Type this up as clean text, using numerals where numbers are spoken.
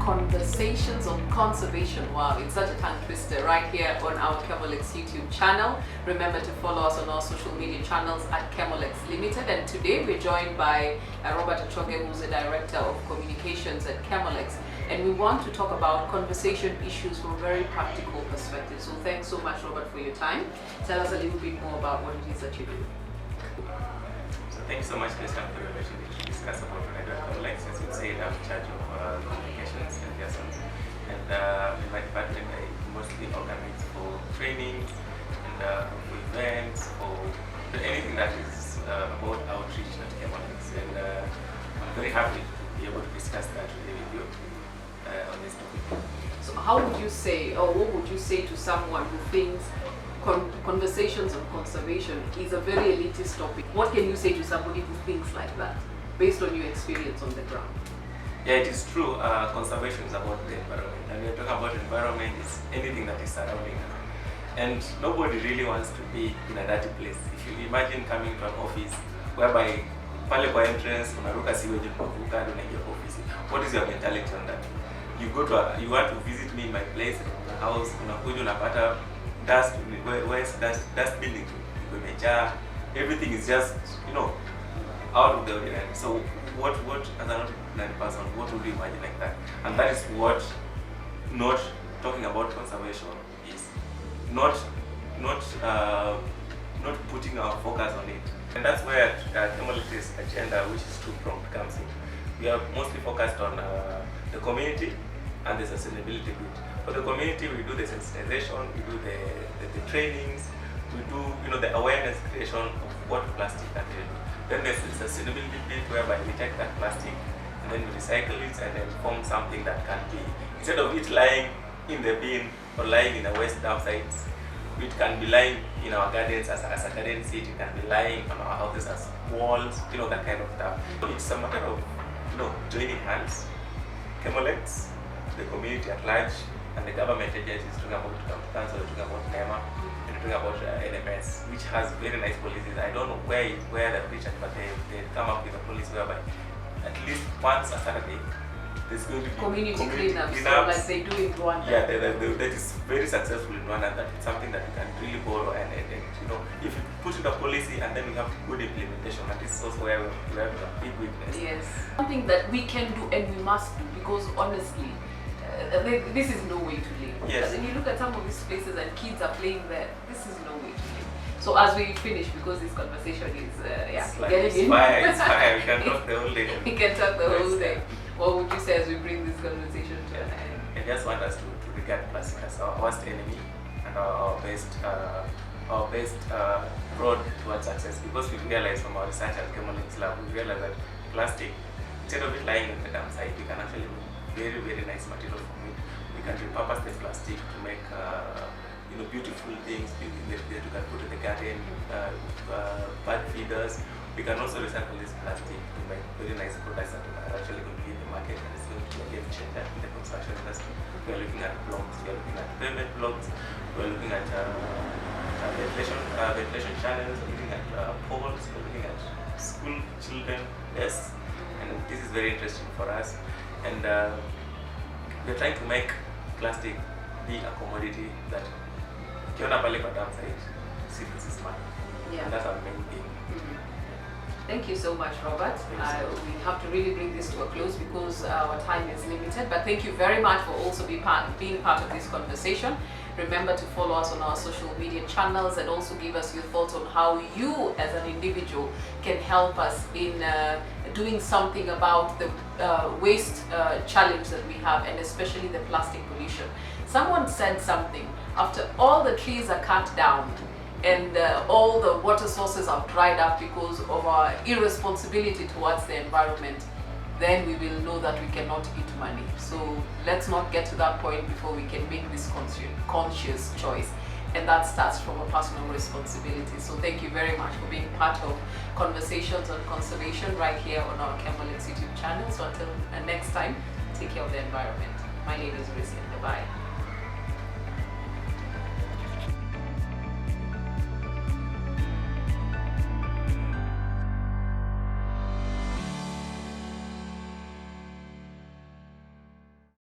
Conversations on Conservation. Wow, it's such a tongue twister right here on our Chemolex YouTube channel. Remember to follow us on our social media channels at Chemolex Limited. And today we're joined by Robert Achoge, who's the Director of Communications at Chemolex. And we want to talk about conversation issues from a very practical perspective. So thanks so much, Robert, for your time. Tell us a little bit more about what it is that you do. So thank you so much, Christian, for the opportunity to discuss about what I do at Chemolex. As you said, I'm in charge of communications and liaisons. And in my department, I mostly organize for trainings and for events, for anything that is about outreach at Chemolex. And I'm very happy to be able to discuss that today with you on this topic. So how would you say, or what would you say to someone who thinks conversations on conservation is a very elitist topic? What can you say to somebody who thinks like that, based on your experience on the ground? Yeah, it is true. Conservation is about the environment, and we're talking about environment is anything that is surrounding us. And nobody really wants to be in a dirty place. If you imagine coming to an office whereby pale kwa entrance unaruka sewage unavuka hadi unaingia kwa ofisi, what is your mentality on that? You want to visit me in my place, my house, unakuja unapata dust, where's dust building, everything is just, out of the ordinary. So what as an ordinary person, what would you imagine like that? And that is what not talking about conservation is. Not putting our focus on it. And that's where Chemolex's agenda, which is two-pronged, comes in. We are mostly focused on the community and the sustainability bit. For the community, we do the sensitization, we do the trainings, we do the awareness creation of what plastic can do. Then there's the sustainability bit whereby we take that plastic and then we recycle it and then form something that can be, instead of it lying in the bin or lying in the waste dump sites, it can be lying in our gardens as a garden seat, it can be lying on our houses as walls, that kind of stuff. So it's a matter of joining hands. Chemolex, the community at large, and the government agencies, talking about council, talking about NEMA, and talking about NMS, which has very nice policies. I don't know where they've reached, but they come up with a policy whereby at least once a Saturday there's going to be community cleanups, so like they do in Rwanda. Yeah, that is very successful in Rwanda, and that is something that we can really borrow and if you put in a policy and then we have good implementation, and this is also where we have a big weakness. Yes, something that we can do and we must do, because honestly, this is no way to live. Yes. When you look at some of these places and kids are playing there, this is no way to live. So as we finish, because this conversation is it's fire. We can talk the whole day. We can talk the whole day. What would you say as we bring this conversation to an end? I just want us to regard plastic as our worst enemy and our best road towards success, because we realize from our research at Chemolex Lab, we realize that plastic, instead of it lying in the dump site, we can actually make very, very nice material from it. We can repurpose the plastic to make beautiful things that you can put in the garden, bird feeders. We can also recycle this plastic to make very nice products that are actually going to be in the market, and it's going to be a game changer in the construction industry. We are looking at blocks, we are looking at pavement blocks, we are looking at ventilation channels, we are looking at poles, we are looking at school children desks, and this is very interesting for us. And we are trying to make plastic be a commodity that ukiona pale kwa dump site, see this is money. Yeah. And that's our main thing. Thank you so much, Robert. We have to really bring this to a close because our time is limited. But thank you very much for also being part of this conversation. Remember to follow us on our social media channels and also give us your thoughts on how you as an individual can help us in doing something about the waste challenge that we have, and especially the plastic pollution. Someone said something, after all the trees are cut down and all the water sources have dried up because of our irresponsibility towards the environment, then we will know that we cannot eat money. So let's not get to that point before we can make this conscious choice. And that starts from a personal responsibility. So thank you very much for being part of Conversations on Conservation right here on our Chemolex YouTube channel. So until next time, take care of the environment. My name is Rizian. Bye.